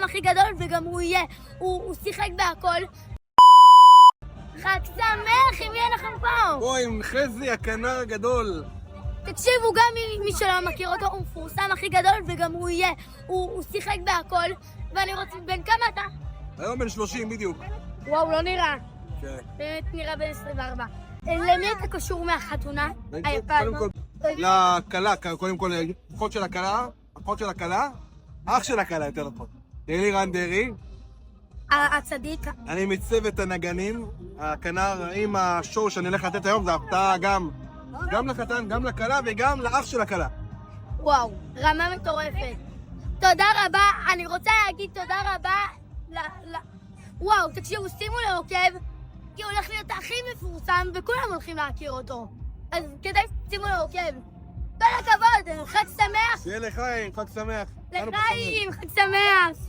הכי גדול, וגם הוא יהיה. הוא שיחק בהכל. חג שמח, אם יהיה לכם פה. בוא עם חזי הכנר הגדול. תקשיבו, גם מי שלא מכיר אותו, הוא מפורסם הכי גדול, וגם הוא יהיה. הוא שיחק בהכל, ואני רוצה... בן כמה אתה? היום בן 30 בדיוק. וואו, לא נראה. כן. באמת נראה בן 24. למי אתה קשור מהחתונה? היפה קודם הזאת? כל, לכלה, קודם כל, אחות של הכלה, אח של הכלה, יותר נכון. אלירן דרעי. הצדיק. אני מצוות הנגנים, הכנר עם השואו שאני הולך לתת היום, זה הפתעה גם לחתן, גם לכלה וגם לאח של הכלה. וואו, רמה מטורפת. תודה רבה, אני רוצה להגיד תודה רבה וואו, תקשיבו, שימו לעוקב, כי הוא הולך להיות הכי מפורסם וכולם הולכים להכיר אותו. אז כדאי שימו לעוקב. כל הכבוד, חג שמח. שיהיה לחיים, חג שמח. לחיים, חג שמח.